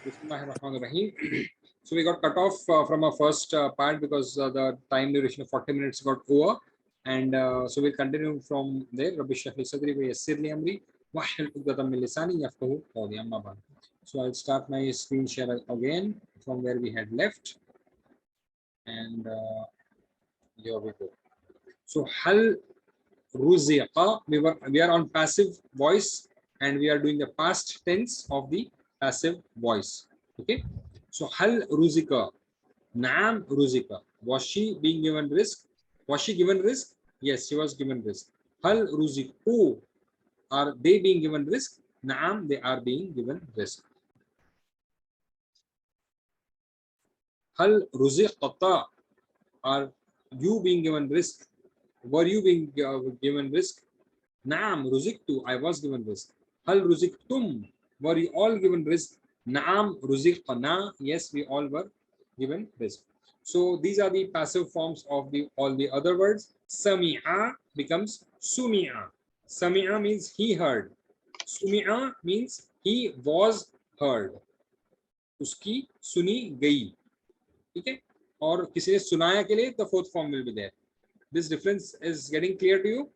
Bismillahirrahmanirrahim. So we got cut off from our first part because the time duration of 40 minutes got over, and so we'll continue from there. Rabbi Shrah li sadri wa yassir li amri wahlul 'uqdatam min lisani yafqahu qawli. Amma ba'd. So I'll start my screen share again from where we had left, and here we go. So hal ruziqa, we are on passive voice, and we are doing the past tense of the passive voice. Okay, so hal ruzika, naam ruzika. Was she being given risk? Was she given risk? Yes, she was given risk. Hal ruziku, are they being given risk? Naam, they are being given risk. Hal ruziqata, are you being given risk? Were you being given risk? Naam ruziktu, I was given risk. Hal ruziktum, were you all given risk? Naam ruziqna, yes, we all were given risk. So these are the passive forms of all the other words. Sami'a becomes sumi'a. Sami'a means he heard. Sumi'a means he was heard. Uski suni gayi. Okay? और किसी ने सुनाया के लिए the fourth form will be there. This difference is getting clear to you?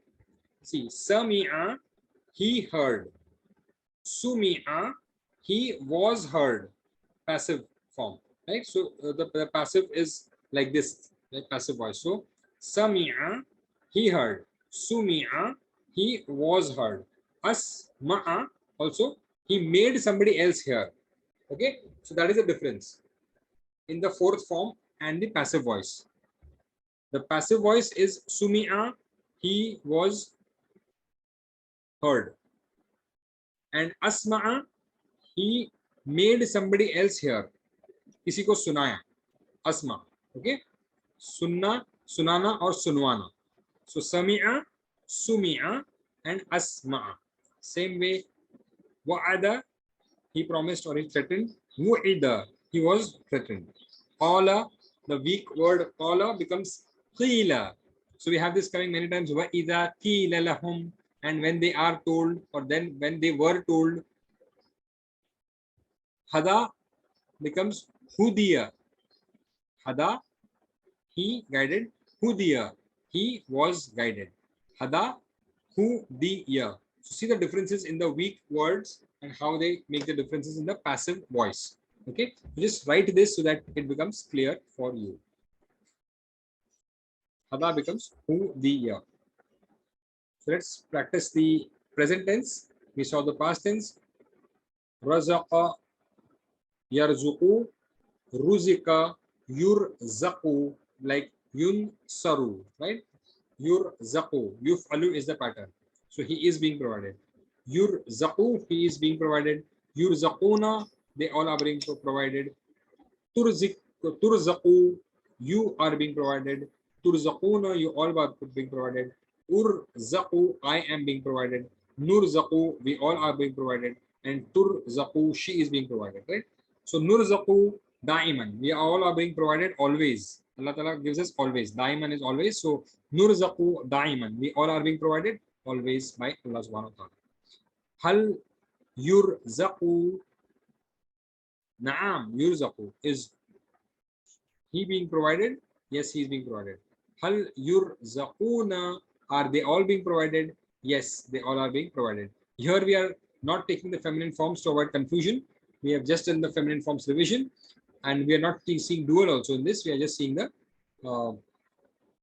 See, Sami'a, he heard. Sumi'a, he was heard. Passive form, right? So the passive is like this, like passive voice. So Sami'a, he heard. Sumi'a, he was heard. Asma'a, also he made somebody else hear. Okay, so that is the difference in the fourth form and the passive voice. The passive voice is Sumi'a, he was heard, and Asma'a, he made somebody else hear. किसी को सुनाया. Asma. Okay, sunna, sunana or sunwana. So Sami'a, Sumi'a, and Asma'a. Same way, Wa'ada, he promised or he threatened. Wu'ida, he was threatened. Qala, the weak word qala becomes qila. So we have this coming many times. Wa'ida qila lahum, and when they are told, or then when they were told. Hada becomes hudiya. Hada, he guided. Hudiya, he was guided. Hada, hudiya. So see the differences in the weak words and how they make the differences in the passive voice. Okay, so just write this so that it becomes clear for you. Hada becomes hudiya. So let's practice the present tense. We saw the past tense. Razaqa, yarzuqu, ruzika, yurzaqu, like yunsaru, right? Yurzaqu, yuf'alu is the pattern. So he is being provided. Yurzaqu, he is being provided. Yurzaquna, they all are being provided. Turzaqu, you are being provided. Turzaquna, you all are being provided. Urzaqu, I am being provided. Nurzaqu, we all are being provided. And turzaqu, she is being provided, right? So nurzaqu daiman, we all are being provided always. Allah Ta'ala gives us always. Daiman is always. So nurzaqu daiman, we all are being provided always by Allah Subhanahu wa Ta'ala. Hal yurzaqu, naam yurzaqu, is he being provided? Yes, he is being provided. Hal yurzaquna, are they all being provided? Yes, they all are being provided. Here we are not taking the feminine forms to avoid confusion. We have just done the feminine forms revision, and we are not seeing dual also in this. We are just seeing the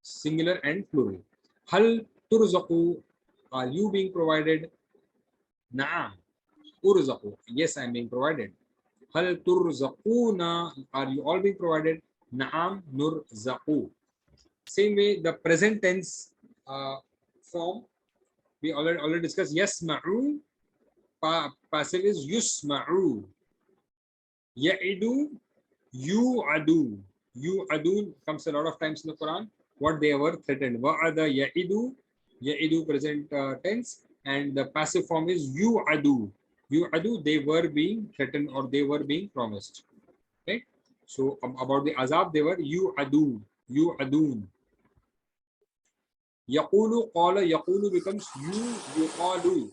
singular and plural. Hal turzaqu, are you being provided? Naam urzaqu, yes, I am being provided. Hal turzaquna, are you all being provided? Naam nurzaqu. Same way, the present tense form we already discussed. Yasma'u, passive is yusma'u. Ya'idu, yu'adu. Yu'adu comes a lot of times in the Quran. What they were threatened. Wa'ada ya'idu. Ya'idu present tense. And the passive form is yu'adu. Yu'adu, they were being threatened or they were being promised. Right? So about the azab, they were yu'adu. Yu'adun. Yaqulu, qala, yaqulu becomes yuqalu.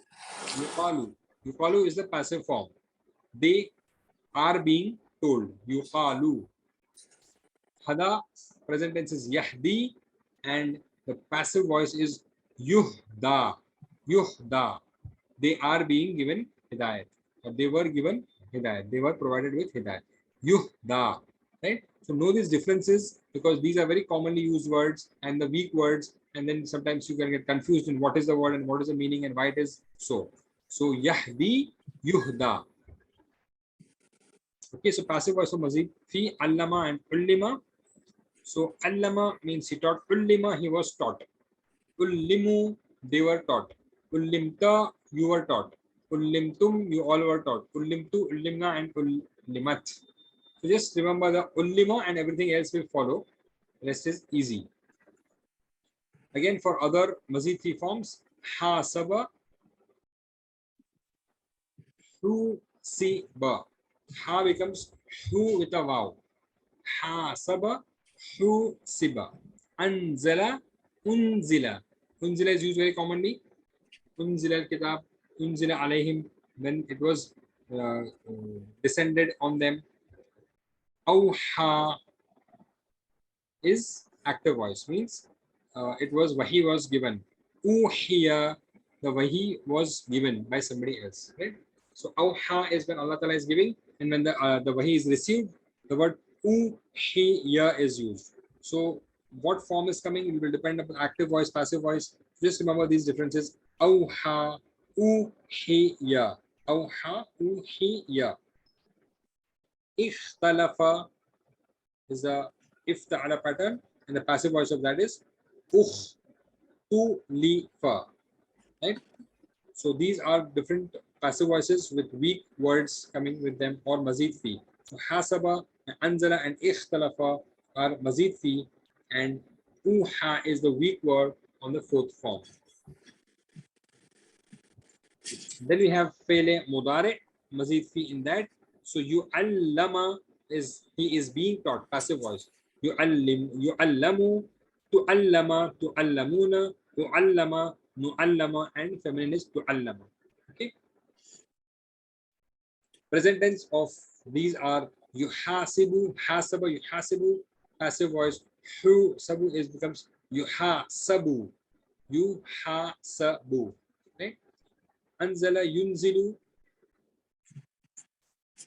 Yuqalu. Yuqalu is the passive form. They are being told. Yuqalu. Hada, present tense is yahdi, and the passive voice is yuhda. Yuhda. They are being given hidayat. Or they were given hidayat. They were provided with hidayat. Yuhda. Right? So know these differences because these are very commonly used words and the weak words, and then sometimes you can get confused in what is the word and what is the meaning and why it is so. So yahdi, yuhda. Okay, so passive voice of mazid. Fi, allama and ullima. So allama means he taught. Ullima, he was taught. Ullimu, they were taught. Ullimta, you were taught. Ullimtum, you all were taught. Ullimtu, ullimna, and ullimat. So just remember the ullima and everything else will follow. Rest is easy. Again, for other mazid fi forms, hasaba, husiba. Ha becomes hu with a vaw. Hasaba, husiba. Anzala, unzila. Unzila is used very commonly. Unzila al-kitab, unzila alayhim, when it was descended on them. Awha is active voice, means it was wahi was given. Uhiya, the wahi was given by somebody else, right? So awha is when Allah Ta'ala is giving, and when the wahi is received, the word uhiya is used. So what form is coming, it will depend upon active voice, passive voice. Just remember these differences. Awha, uhiya. Awha, uhiya. Ikhtalafa is the ifta'ala pattern, and the passive voice of that is ukhtulifa. Right? So these are different passive voices with weak words coming with them, or mazid fi. So hasaba, anzala, and ikhtalafa are mazid fi, and uha is the weak word on the fourth form. Then we have fele mudare, mazid fi in that. So yu'allama is he is being taught, passive voice. Yu'allamu, tu'allama, tu'allamuna, tu'allama, nu'allama, and feminine is tu'allama. Okay. Present tense of these are yuhasibu, hasaba, yuhasibu, passive voice. Hu sabu is becomes yuhasabu, yuhasabu. Okay. Anzala, yunzilu,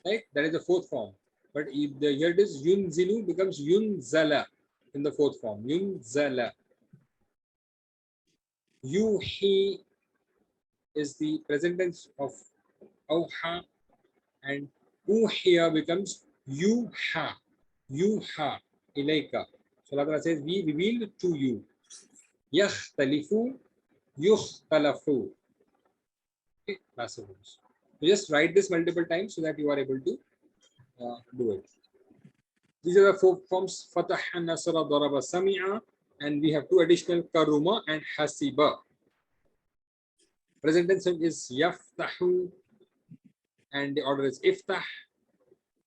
right? That is the fourth form. But if the here it is yunzilu becomes yunzala in the fourth form. Yunzala. Yuhi is the present tense of awha, and uhiya becomes yuha. Yuha ilayka. So Allah says, we revealed to you. Yakhtalifu, yukhtalafu. Okay, passive voice. So just write this multiple times so that you are able to do it. These are the four forms: Fatah, Nasara, Daraba, Sami'a, and we have two additional, Karuma and Hasiba. Present tense is Yaftahu, and the order is Iftah.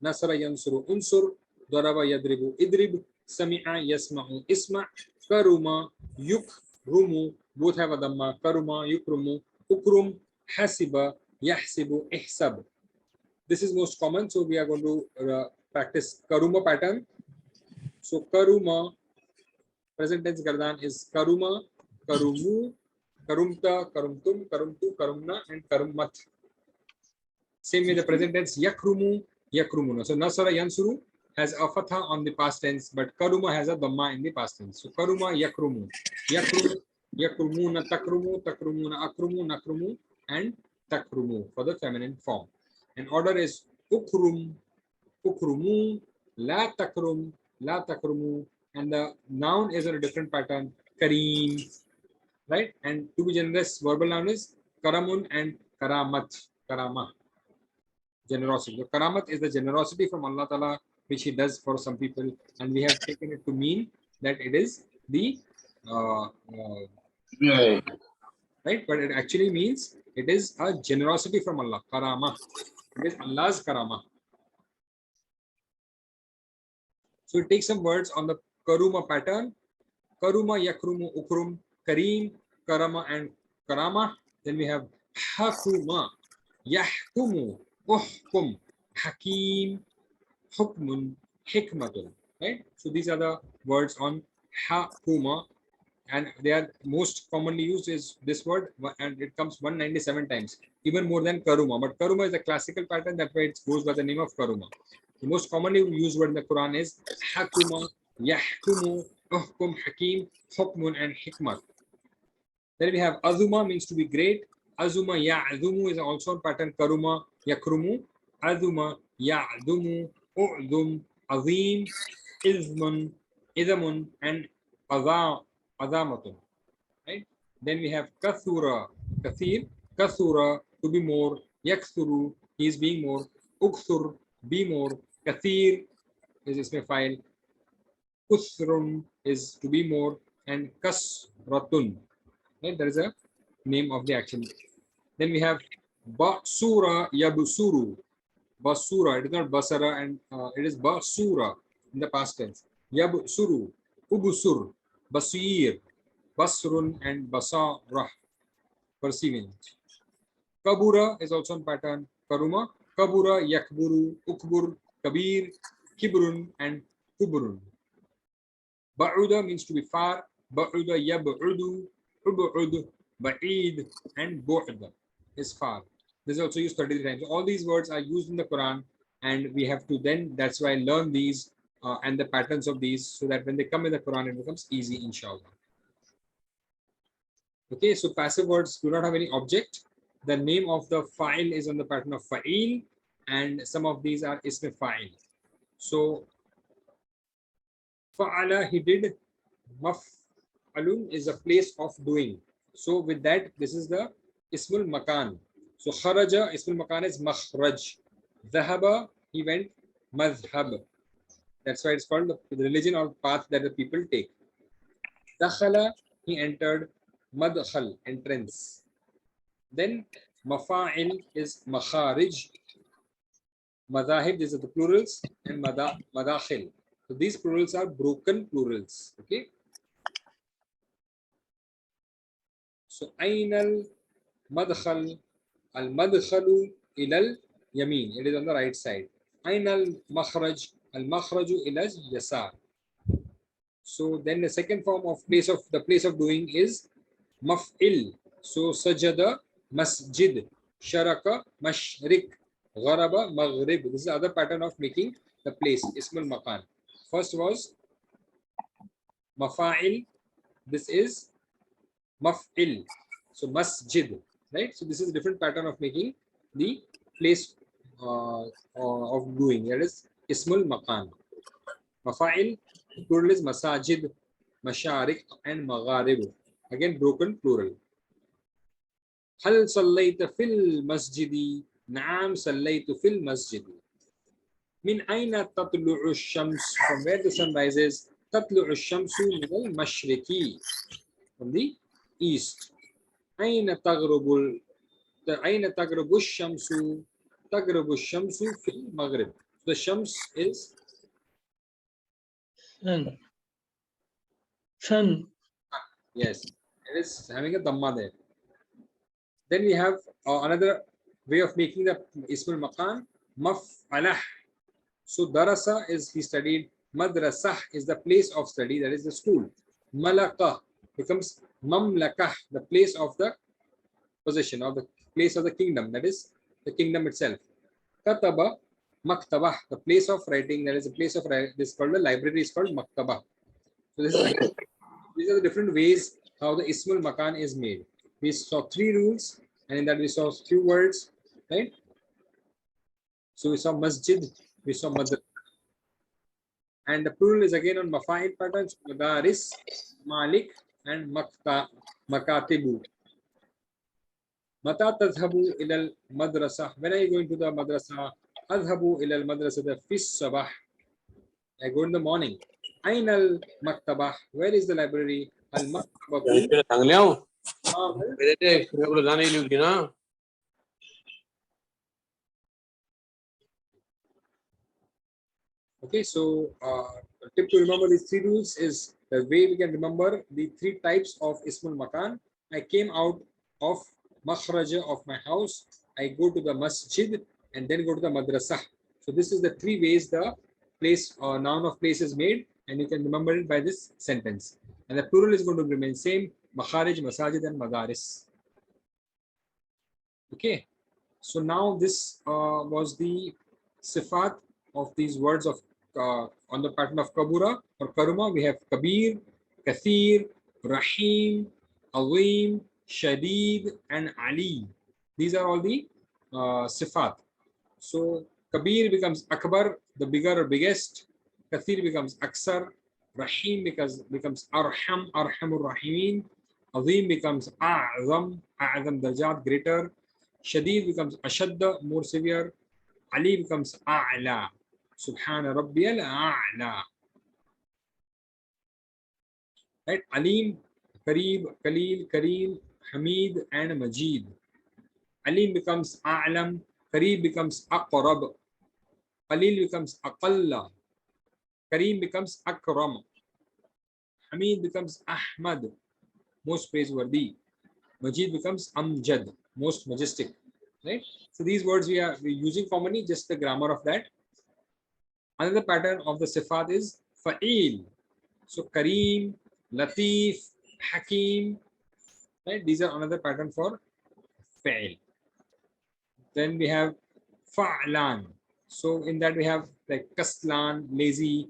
Nasara, Yansuru, Unsur. Daraba, Yadribu, Idrib. Sami'a, Yasma'u, Isma'. Karuma, Yukrumu, both have a Dhamma. Karuma, Yukrumu, Ukrum, Hasiba, Yahsibu, Ihsab. This is most common, so we are going to practice Karuma pattern. So Karuma, present tense Gardan is Karuma, Karumu, Karumta, Karumtum, Karumtu, Karumna, and Karumat. Same way the present tense Yakrumu, Yakrumuna. So Nasara Yansuru has a fatha on the past tense, but Karuma has a dhamma in the past tense. So Karuma, Yakrumu, Yakrumu, Yakrumuna, Takrumu, Takrumuna, Akrumu, Nakrumu, and Takrumu for the feminine form. And order is Ukrum, Ukrumu, La Takrum, La Takrumu, and the noun is on a different pattern, Kareem, right? And to be generous, verbal noun is Karamun and Karamat, Karama, generosity. The Karamat is the generosity from Allah Ta'ala, which He does for some people, and we have taken it to mean that it is the right, but it actually means it is a generosity from Allah, Karama. It is Allah's Karama. So it takes some words on the Karuma pattern. Karuma, Yakrumu, Ukrum, Kareem, Karama, and Karama. Then we have Hakuma, Yahkumu, Uhkum, Hakim, Hukmun, Hikmatun. Right? So these are the words on Hakuma, and they are most commonly used is this word, and it comes 197 times, even more than Karuma. But Karuma is a classical pattern, that's why it goes by the name of Karuma. The most commonly used word in the Quran is Hakuma, Yahkumu, Uhkum, Hakim, Hukmun, and Hikmat. Then we have Azuma, means to be great. Azuma Ya'zumu is also a pattern. Karuma Yakrumu. Azuma Ya'zumu. U'zum. Azim. Izmun. Izamun. And Azamatun. Right? Then we have Kathura. Kathir. Kathura, to be more. Yakthuru, he is being more. Ukthur, be more. Kathir is isme file. Kusrun is to be more. And Kasratun. Right? There is a name of the action. Then we have Basura Yabusuru. Basura, it is not Basara, and it is Basura in the past tense. Yabusuru, Ubusur, Basir, Basrun, and Basarah, perceiving. Kabura is also in pattern. Karuma, Kabura, Yakburu, Ukbur, Kabir, Kibrun, and Kubrun. Ba'uda means to be far. Ba'uda Yab'udu, Ub'ud, Ba'id, and Bu'd is far. This is also used 33 times. All these words are used in the Quran, and we have to then, that's why, learn these and the patterns of these, so that when they come in the Quran, it becomes easy, inshallah. Okay, so passive words do not have any object. The name of the fa'il is on the pattern of fa'il, and some of these are ism fa'il. So fa'ala, he did. Maf'alun is a place of doing. So with that, this is the ismul makan. So kharaja, ismul makan is makhraj. Dhahaba, he went. Madhhab. That's why it's called the religion or path that the people take. Dakhala, he entered. Madkhal, entrance. Then mafa'il is makharij. Madahib, these are the plurals, and madakhil. So these plurals are broken plurals. Okay. So ainal madkhal, al madkhalu ilal yamin. It is on the right side. Ainal makhraj, al makhraju ilal yasar. So then the second form of the place of doing is maf'il. So sajada masjid, sharaka mashrik, gharaba maghrib. This is the other pattern of making the place, ismul makan. First was mafa'il. This is maf'il. So masjid, right? So this is a different pattern of making the place of doing. That is ismul makan. Mafa'il, plural is masajid, masharik, and magharib. Again, broken plural. هل صليت في المسجد؟ نعم صليت في المسجد. من أين تطلع الشمس? From where the sun rises? تطلع الشمس من المشرق. From the east. أين تغرب الشمس؟ تغرب الشمس في المغرب. The shams is sun. Yes, it is having a dhamma there. Then we have another way of making the ismul makan, maf'alah. So darasa is he studied, madrasah is the place of study, that is the school. Malaka becomes mamlakah, the place of the possession, or the place of the kingdom, that is the kingdom itself. Kataba, maktabah, the place of writing, that is the place of writing. This is called the library, is called maktabah. So this is, these are the different ways how the ismul makan is made. We saw 3 rules, and in that we saw few words, right? So we saw masjid, we saw madrasa, and the plural is again on mafa'il patterns, madaris, malik, and makatibu. Mata tadhabu ilal madrasa. When are you going to the madrasa? Adhabu ilal madrasa fis sabah. I go in the morning. Ainal maktabah. Where is the library? Al maktabah. Okay, so a tip to remember these 3 rules is the way we can remember the 3 types of ismul makan. I came out of makhraja of my house. I go to the masjid and then go to the madrasah. So this is the 3 ways the place or noun of place is made, and you can remember it by this sentence. And the plural is going to remain same: makharij, masajid, and madaris. Okay. So now this was the sifat of these words of on the pattern of kabura or karuma. We have kabir, kathir, rahim, azim, shadid, and ali. These are all the sifat. So kabir becomes akbar, the bigger or biggest. Kathir becomes aksar. Rahim becomes arham, arhamur rahimin. Azim becomes a'zam, a'zam darjat, greater. Shadid becomes ashadda, more severe. Ali becomes a'la. Subhana rabbiyal a'la. Right? Alim, Kareeb, Khalil, Kareem, Hamid, and Majid. Alim becomes a'lam. Kareeb becomes aqrab. Khalil becomes aqalla. Kareem becomes akram. Hamid becomes Ahmad, most praiseworthy. Majid becomes Amjad, most majestic. Right? So these words we're using commonly, just the grammar of that. Another pattern of the sifat is fa'il. So Kareem, Latif, Hakim. Right? These are another pattern for fa'il. Then we have fa'lan. So in that we have like kaslan, lazy,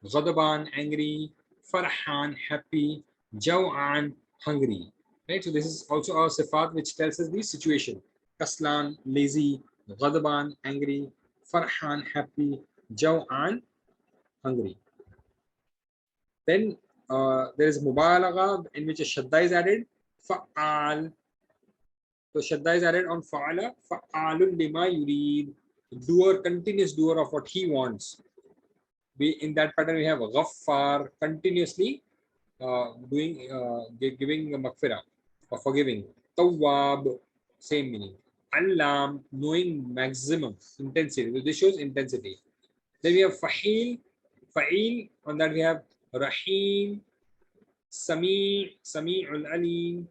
ghadaban, angry, farhan, happy, jaw'an, hungry. Right? So this is also our sifat which tells us the situation. Kaslan, lazy, ghadaban, angry, farhan, happy, jaw'an, hungry. Then there is mubalagha in which a shadda is added. Fa'al. So shadda is added on fa'ala. Fa'alun lima yurid. Doer, continuous doer of what he wants. In that pattern we have ghaffar, continuously giving maghfirah or forgiving. Tawwab, same meaning. Allam, knowing maximum intensity. This shows intensity. Then we have fa'il. Fa'il, on that we have rahim, sami'ul alim.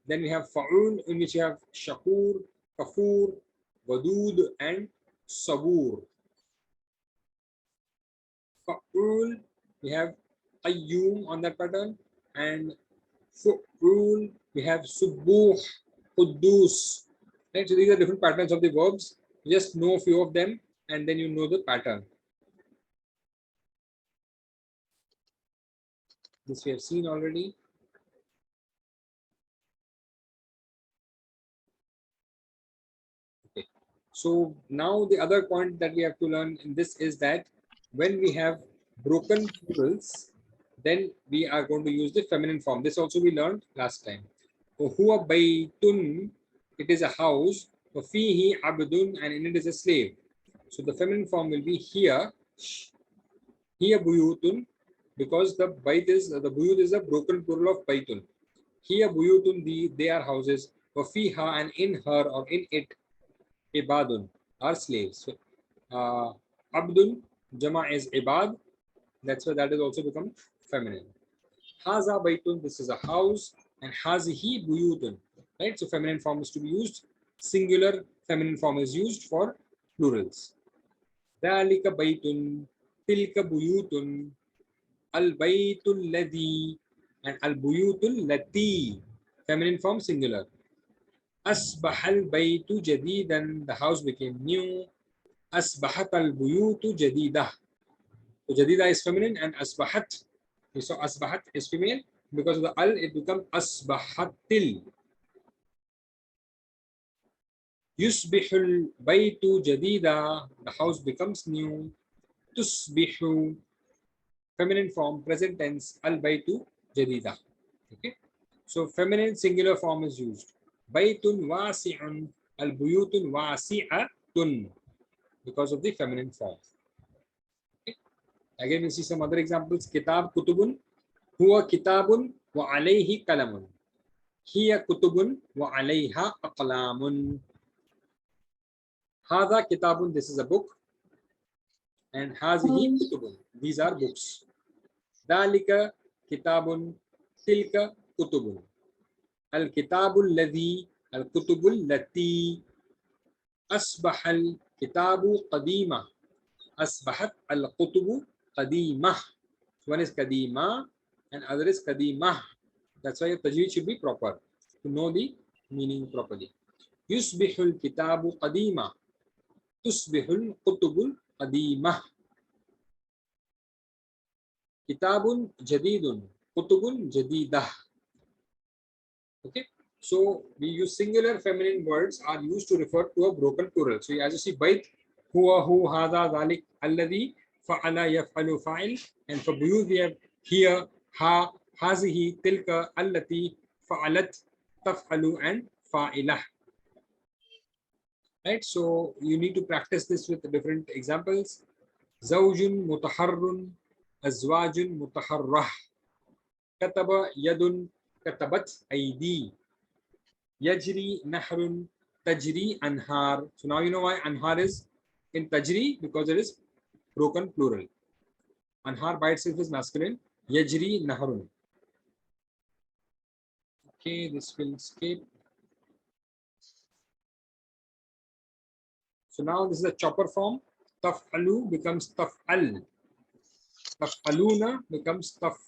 Then we have fa'ul, in which you have shakur, kafur, wadud, and sabur. Fa'ul, we have qayyum on that pattern, and fu'ul, we have subuh, quddus. Right? So these are different patterns of the verbs. Just know a few of them, and then you know the pattern. This we have seen already. Okay. So now the other point that we have to learn in this is that when we have broken plurals, then we are going to use the feminine form. This also we learned last time. Huwa baytun, it is a house. Fihi abdun, and in it is a slave. So the feminine form will be here. Here buyutun, because the bayt is the buyut is a broken plural of baytun. Here buyutun, they are houses. Fiha, and in her or in it, ibadun, are slaves. So abdun jama is ibad. That's why that is also become feminine. Haza baytun, this is a house, and hazihi buyutun. Right? So feminine form is to be used. Singular feminine form is used for plurals. Dalika baytun, tilka buyutun, al baytul ladhi, and al buyutul lati. Feminine form singular. Asbahal baytu jadidan, the house became new. Asbahat al buyutu jadidah. So jadida is feminine, and asbahat, so asbahat is female. Because of the al, it becomes asbahatil. Yusbihul baytu jadida, the house becomes new. Tusbihu, feminine form, present tense, al baytu jadida. Okay, so feminine singular form is used. Baytun wasi'un, al buyutun wasi'atun, because of the feminine form. Okay. Again, we see some other examples. Kitab kutubun, huwa kitabun wa alayhi kalamun. Hiya kutubun wa alayha aqlamun. Hadha kitabun, this is a book. And hazihi kutubun, these are books. Dalika kitabun, tilka kutubun. Al kitabul ladhi, al kutubul lati. Asbahal Kitabu qadima. Asbahat al-kutubu qadimah. One is qadima and other is qadimah. That's why your tajweed should be proper to know the meaning properly. Yusbihul kitabu qadima. Tusbihul kutubul qadimah. Kitabun jadidun. Kutubun jadidah. Okay. So we use singular feminine words are used to refer to a broken plural. So as you see, bait, huwa, hu, hadha, dhalik, alladhi, fa'ala, yaf'alu, fa'il. And for buyut we have here, ha, hazihi, tilka, allati, fa'alat, taf'alu, and fa'ilah. Right. So you need to practice this with different examples. Zawjun mutaharrun, azwajun mutaharrah. Kataba yadun, katabat aidi. Yajri nahrun, tajri anhar. So now you know why anhar is in tajri, because it is broken plural. Anhar by itself is masculine. Yajri nahrun. Okay, this will skip. So now this is a chopper form. Taf'alu becomes taf'al. Taf'aluna becomes taf'alu.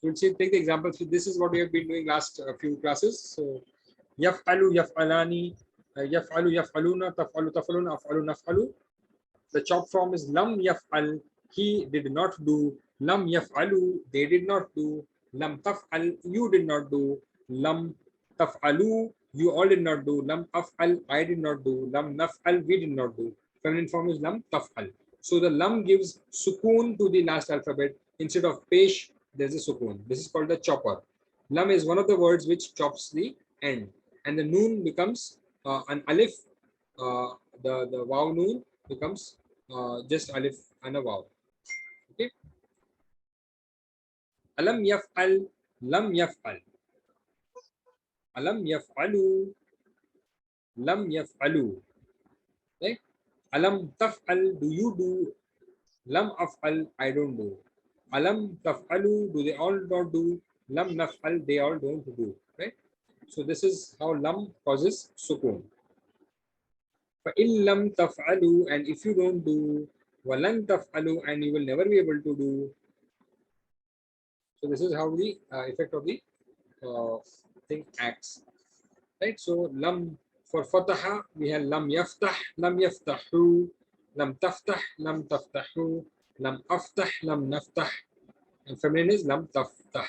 So we'll see, take the examples. So this is what we have been doing last few classes. So yaf'alu, yaf'alani, yaf'alu, yaf'aluna, taf'alu, taf'aluna, af'alu, naf'alu. The chop form is lam yaf'al, he did not do. Lam yaf'alu, they did not do. Lam taf'al, you did not do. Lam taf'alu, you all did not do. Lam af'al, I did not do. Lam naf'al, we did not do. Feminine form is lam taf'al. So the lam gives sukoon to the last alphabet. Instead of pesh, there's a sukoon. This is called the chopper. Lam is one of the words which chops the end. And the noon becomes an alif. The waw noon becomes just alif and a waw. Okay. Alam yaf'al, lam yaf'al. Alam yaf'alu, lam yaf'alu. Right? Alam taf'al, do you do? Lam af'al, I don't do. Alam taf'alu, do they all not do? Lam naf'al, they all don't do. Right? So this is how lam causes sukoon. فَإِن لَمْ تَفْعَلُوا, and if you don't do, وَلَنْ تَفْعَلُوا, and you will never be able to do. So this is how the effect of the thing acts. Right? So lam for fataha, we have lam yaftah, lam yaftahu, lam taftah, lam taftahu, lam aftah, lam naftah, and feminine is lam taftah.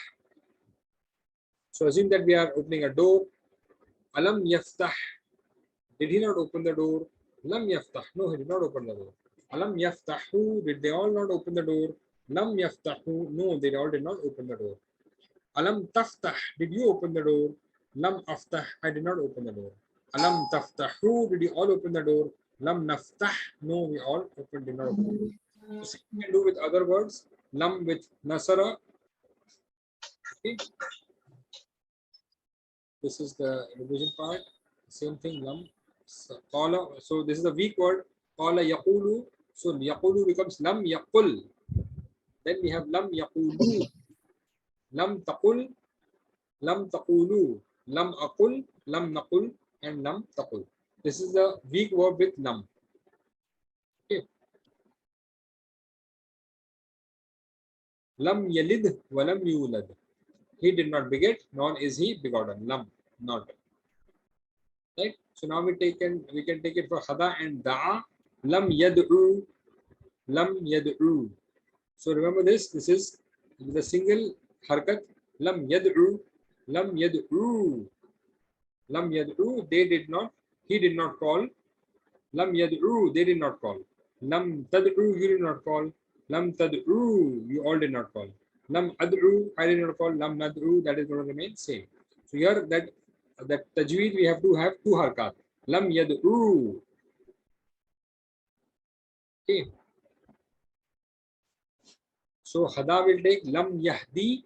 So assume that we are opening a door. Alam yaftah, did he not open the door? Lam yaftah, no, he did not open the door. Alam yaftahu, did they all not open the door? Lam yaftahu, no, they all did not open the door. Alam taftah, did you open the door? Lam aftah, I did not open the door. Alam taftahu, did you all open the door? Lam naftah, no, we all did not open the door. So same you can do with other words. Lam with nasara. Okay. This is the revision part. Same thing, lam. Qala, so this is a weak word. Qala yaqulu. So yaqulu becomes lam yaqul. Then we have lam yaqulu. Lam taqul. Lam taqulu. Lam aqul. Lam naqul. And lam taqul. This is the weak verb with lam. Okay. Lam yalid wa lam yulad. He did not beget, nor is he begotten. Lam, not. Right? So now we can take it for hada and da'a. Lam yad'u. Lam yad'u. So remember this. This is the single harkat. Lam yad'u. Lam yad'u. Lam yad'u. They did not. He did not call. Lam yad'u. They did not call. Lam tad'u. You did not call. Lam tad'u. You all did not call. Lam ad'u. I did not call. Lam nad'u. That is going to remain same. So here that tajweed we have to have two harkat. Lam yad'u. Okay. So hada will take lam yahdi,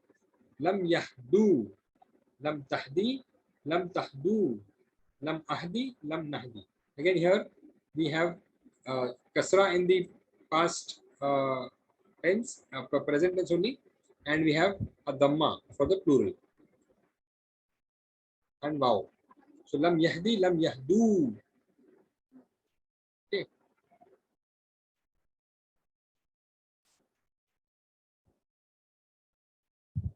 lam yahdu, lam tahdi, lam tahdu, lam ahdi, lam nahdi. Again here we have kasra in the past tense, present tense only, and we have a dhamma for the plural and wow. So lam yahdi, lam yahdu. Okay.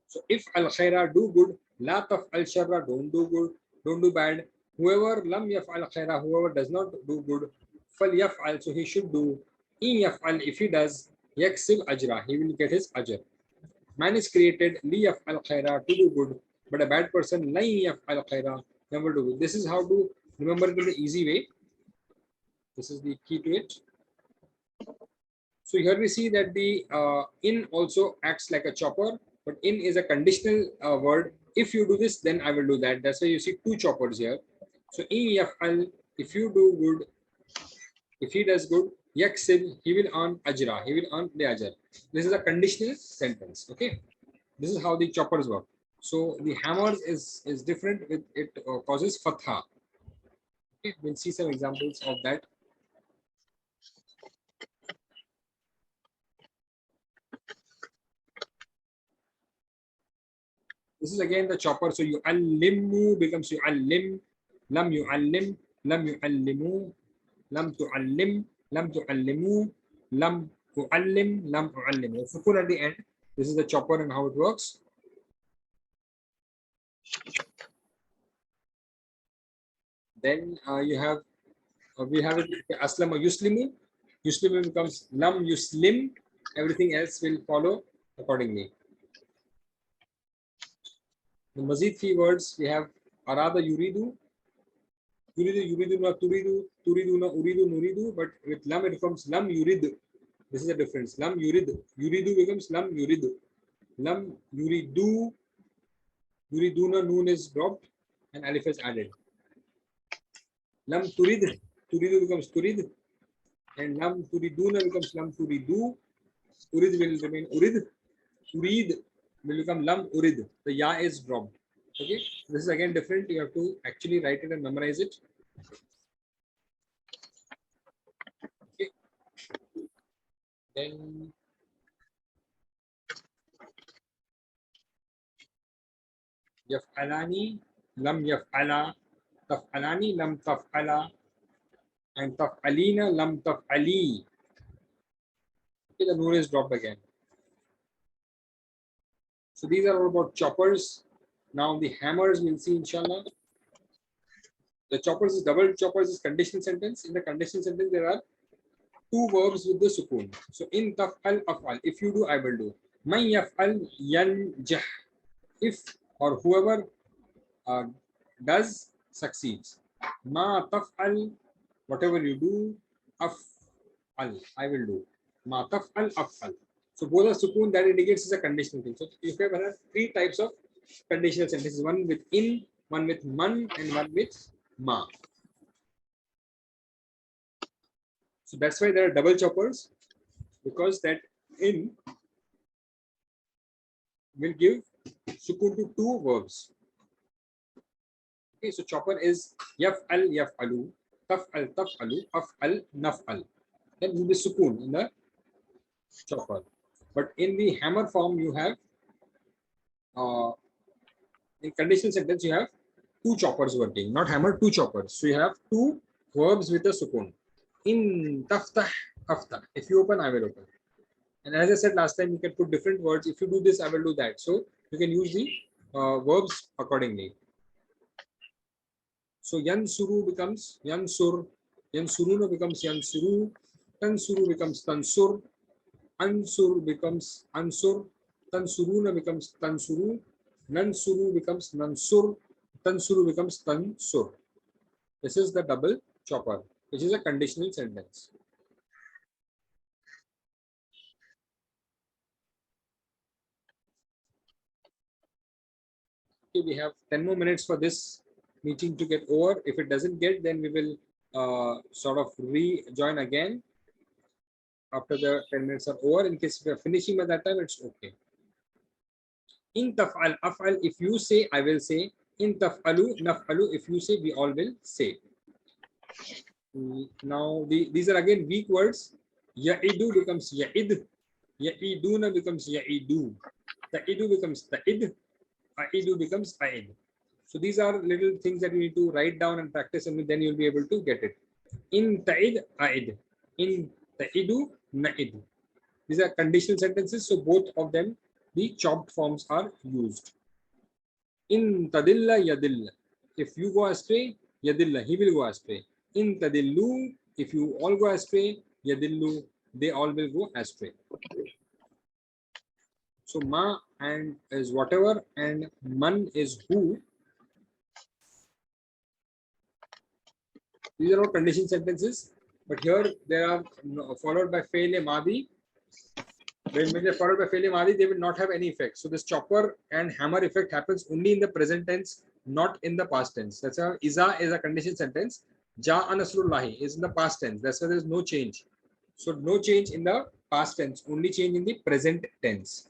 So if al khaira, do good, la taf al sharra, don't do good, don't do bad. Whoever lam yaf al khaira, whoever does not do good, fal yaf al, so he should do. In yaf al, if he does, yaksib ajra, he will get his ajr. Man is created li yaf al khaira, to do good, but a bad person lai yaf al khaira, never do good. This is how to remember it in the easy way. This is the key to it. So here we see that the in also acts like a chopper, but in is a conditional word. If you do this, then I will do that. That's why you see two choppers here. So in yaf'al, if you do good, if he does good, yaksib, he will earn ajra, he will earn the ajr. This is a conditional sentence. Okay, this is how the choppers work. So the hammers is different. With it causes fatha. Okay, we'll see some examples of that. This is again the chopper. So yu'allimu becomes yu'allim, lam yu'allim, lam yu'allimu, lam tu'allim, lam tu'allimu, lam tu'allim, lam tu'allimu. Sukun at the end. This is the chopper and how it works. Then you have we have it aslama yuslimu. Yuslimu becomes lam yuslim. Everything else will follow accordingly. The mazid three words we have arada yuridu, yuridu, yuriduna, turidu, turiduna, uridu, nuridu, but with lam it becomes lam yurid. This is the difference. Lam yurid. Yuridu becomes lam yurid. Lam yuridu, yuriduna, noon is dropped and alif is added. Lam turid. Turidu becomes turid. And lam turiduna becomes lam turidu. Urid will remain urid. Urid will become lam urid. The ya is dropped. Okay. This is again different. You have to actually write it and memorize it. Okay. Then yaf'alani, lam yaf'ala, taf'alani, lam taf'ala, and taf'alina, lam taf'ali. Okay, the noon is dropped again. So these are all about choppers. Now the hammers we'll see inshallah. The choppers is double choppers is conditional sentence. In the conditional sentence, there are two verbs with the sukoon. So in taf'al af'al, if you do, I will do. Man yaf'al yanjah. If or whoever does succeeds. Ma taf'al, whatever you do, af'al, I will do. Ma taf'al af'al. So both are sukoon, that indicates is a conditional thing. So you have three types of conditional sentences: one with in, one with man, and one with ma. So that's why there are double choppers, because that in will give sukoon to two verbs. Okay, so chopper is yaf'al yaf'alu, taf'al taf'alu, af'al naf'al. Then will be sukoon in the chopper. But in the hammer form, you have in conditional sentence you have two choppers working, not hammer, two choppers. So you have two verbs with a sukoon. In taftah, aftah. If you open, I will open. And as I said last time, you can put different words. If you do this, I will do that. So you can use the verbs accordingly. So yansuru becomes yansur, yansuruna becomes yansuru, tansuru becomes tansur, ansur becomes ansur, tansuruna becomes tansuru, nansuru becomes nansur, tansuru becomes tansur. This is the double chopper, which is a conditional sentence. Okay, we have 10 more minutes for this meeting to get over. If it doesn't get, then we will sort of rejoin again after the 10 minutes are over. In case we are finishing by that time, it's okay. In taf'al, af'al, if you say, I will say. In taf'alu, naf'alu, if you say, we all will say. Now, these are again weak words. Ya'idu becomes ya'id. Ya'iduna becomes ya'idu. Ta'idu becomes ta'id. A'idu becomes a'id. So these are little things that you need to write down and practice, and then you'll be able to get it. In ta'id, a'id. In ta'idu, na'id. These are conditional sentences, so both of them, the chopped forms are used. In tadilla, yadilla. If you go astray, yadilla, he will go astray. In tadillu, if you all go astray, yadillu, they all will go astray. So ma and is whatever, and man is who. These are all condition sentences, but here they are followed by faile madi. When they're followed by faile madi, they will not have any effect. So this chopper and hammer effect happens only in the present tense, not in the past tense. That's why Iza is a condition sentence. Ja'a Nasrullahi is in the past tense. That's why there is no change. So no change in the past tense, only change in the present tense.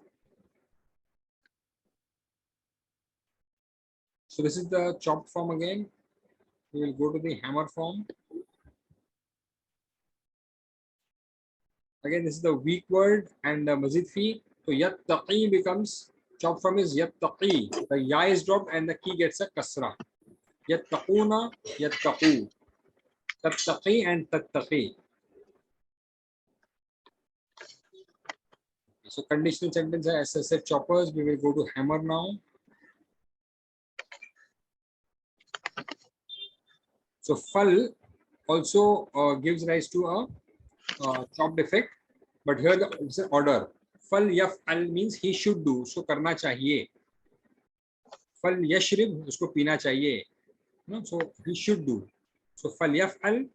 So this is the chopped form again. We will go to the hammer form. Again, this is the weak word and the mazid fi. So yattaqi becomes, chopped form is yattaqi. The ya is dropped and the ki gets a kasra. Yattaquna, yattaqu. Tattaqi and tattaqi. So conditional sentence, as I said, choppers. We will go to hammer now. So fal also gives rise to a chopped effect, but here it's an order. Fal yaf'al means he should do, so karna chahiye. Fal yashrib, usko pina chahiye. No, so he should do. So fal yaf'al.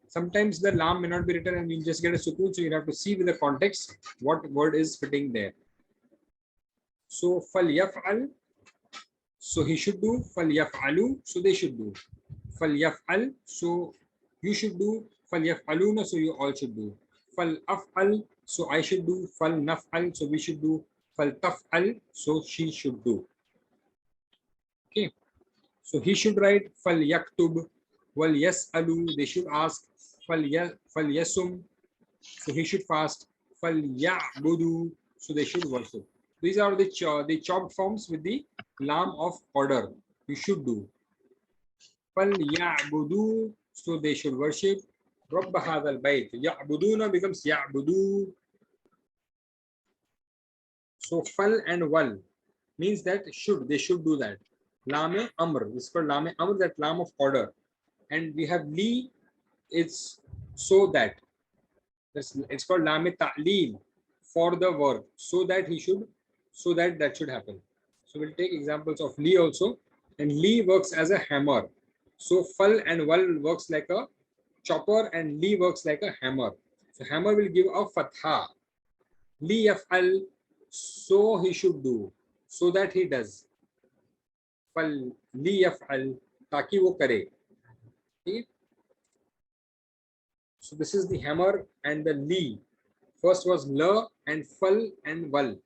Sometimes the lam may not be written and you just get a sukun, so you have to see with the context what word is fitting there. So fal yaf'al, so he should do. Fal yaf'alu, so they should do. Fal yaf'al, so you should do. Fal yaf'aluna, so you all should do. Fal af'al, so I should do. Fal naf'al, so we should do. Fal taf'al, so she should do. Okay, so he should write. Fal yaktub, wal yas'alu, they should ask. Fal yasum, so he should fast. Fal ya'budu, so they should worship. These are the chopped forms with the lam of order. You should do. Fal ya'budu, so they should worship. Rabb hadha al-bayt. Ya'buduna becomes ya'budu. So fal and wal means that should, they should do that. Lam amr, this is called lam amr, that lam of order. And we have li, it's so that. It's called lam ta'leel, for the verb, so that he should, so that that should happen. So we'll take examples of li also. And li works as a hammer. So fal and wal works like a chopper and li works like a hammer. So hammer will give a fatha. Li yaf'al, so he should do, so that he does. Fal li yaf'al, taki wo kare. Okay? So this is the hammer and the li. First was la and fal and wal.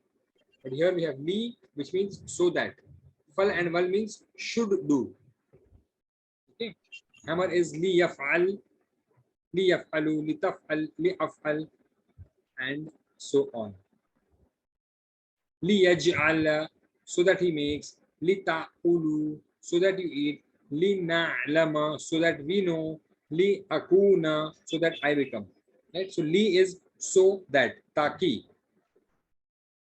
But here we have li, which means so that. Fal and wal means should do. Okay. Hammer is li yaf'al, li yaf'alu, li taf'al, li af'al, and so on. Li yaj'ala, so that he makes. Li ta'ulu, so that you eat. Li na'lama, so that we know. Li akuna, so that I become. Right? So li is so that, taki.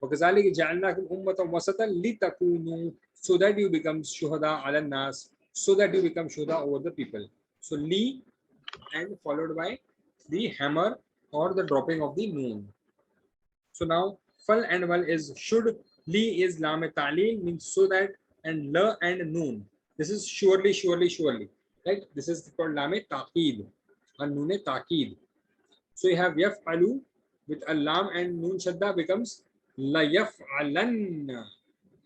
وَكَذَلِكَ جَعَلْنَاكُمْ أُمَّةً وَسَطًا لِتَكُونُوا, so that you become shuhada ala nas, so that you become shuhada over the people. So li and followed by the hammer or the dropping of the noon. So now fal and wal is should, li is lam ta'lil, means so that, and la and noon. This is surely, surely, surely. Right? This is called lam taqid and noon taqid. So you have yaf'alu with a lam and noon shadda becomes la yaf'alanna,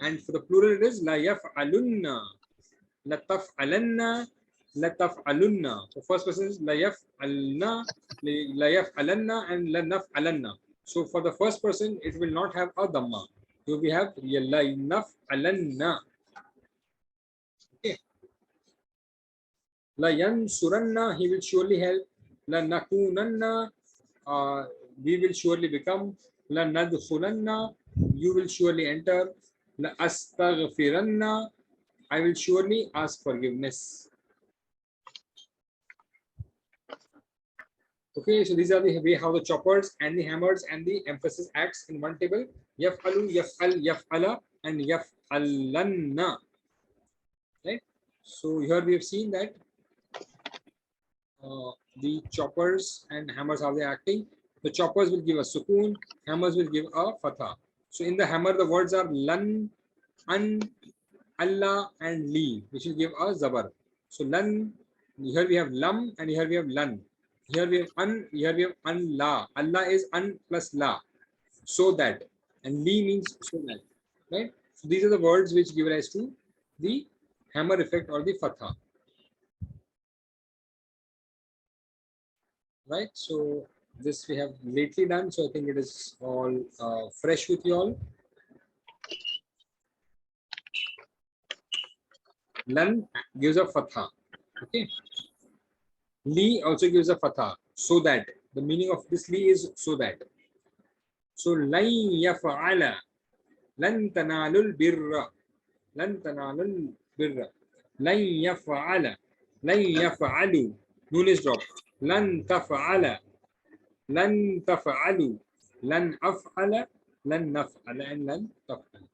and for the plural it is la yaf'alunna, la taf'alanna, la taf'alunna. So first person is la yaf'alna, la yaf'alanna, and la naf'alanna. So for the first person it will not have a dhamma. So we have la naf'alanna. Okay. La yansuranna, he will surely help. La nakunanna, we will surely become. La nadkhulanna, you will surely enter. La astaghfiranna, I will surely ask forgiveness. Okay, so these are the way how the choppers and the hammers and the emphasis acts in one table. Yaf'alu, yaf'al, yaf'ala, and yaf'alanna. Right? So here we have seen that the choppers and hammers, how they are acting. The choppers will give a sukun, hammers will give a fatha. So in the hammer, the words are lan, an, Allah, and li, which will give a zabar. So lan, here we have lam, and here we have lan. Here we have an, here we have an la. Allah is an plus la. So that, and li means so that. Right? So these are the words which give rise to the hammer effect or the fatha. Right, so this we have lately done, so I think it is all fresh with you all. Lan gives a fatha. Okay, li also gives a fatha. So that, the meaning of this li is so that. So lan yaf'ala, lan tanalul birra, lan tanalul birra, lan yaf'ala, lan yaf'alu, noon is dropped, lan taf'ala, lan taf'alu, lan af'ala, lan naf'ala, and lan taf'ala.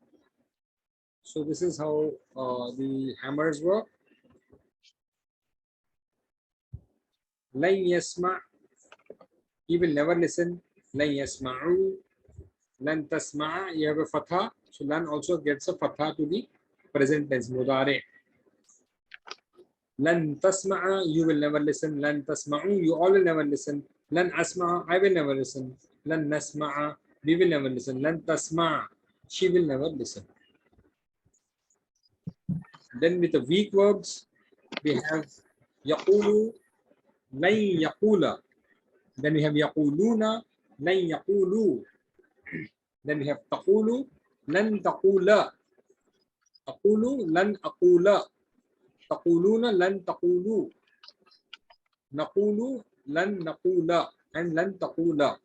So this is how the hammers work. Lan yasma', he will never listen. Lan yasma'u, lan tasma'a, you have a fatha. So lan also gets a fatha to the present tense, mudari. Lan tasma'a, you will never listen. Lan tasma'u, you all will never listen. Lan asma'a, I will never listen. Lan nasma'a, we will never listen. Lan tasma'a, she will never listen. Then with the weak verbs, we have yaqulu, lan yaqula. Then we have yaquluna, lan yaqulu. Then we have taqulu, lan taqula. Taqulu, lan aqula. Taquluna, lan taqulu. Naqulu, lan naqula. And lan taqula.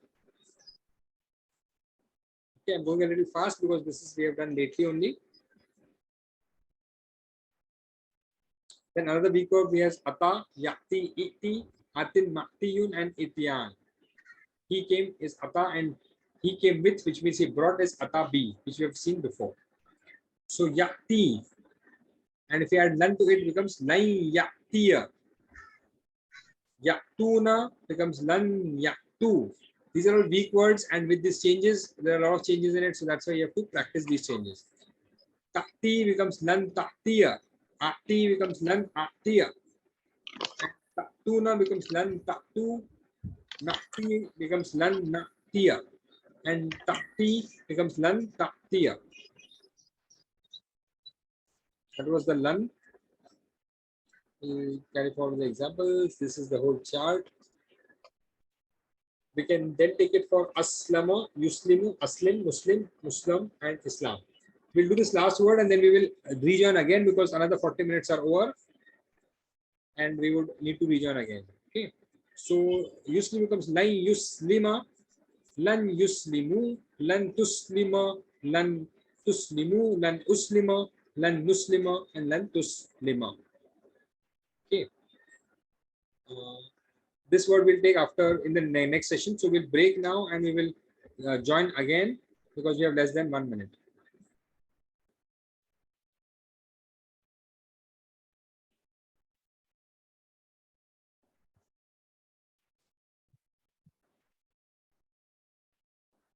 Okay, I'm going a little fast because this is we have done lately only. Then another weak verb we have ata, yati, iti, atin, maktiyun, and ityan. He came is ata, and he came with, which means he brought, is ata b, which we have seen before. So yati, and if you add lan to it, becomes lan yatiya. Yaktuna becomes lan yaktu. These are all weak words, and with these changes, there are a lot of changes in it, so that's why you have to practice these changes. Takti becomes lan taktiya. Ati becomes lan atiya. Taktuna becomes lan taktu. Nakti becomes lan naktiya. And takti becomes lan taktiya. That was the lan. We'll carry forward the examples. This is the whole chart. We can then take it for aslama, yuslimu, aslim, muslim, muslim, and islam. We'll do this last word and then we will rejoin again because another 40 minutes are over and we would need to rejoin again. Okay. So yuslim becomes lan yuslima, lan yuslimu, lan tuslima, lan tuslimu, lan uslima, lan nuslima, and lan tuslima. Okay. This word we'll take after in the next session. So we'll break now and we will join again because we have less than 1 minute.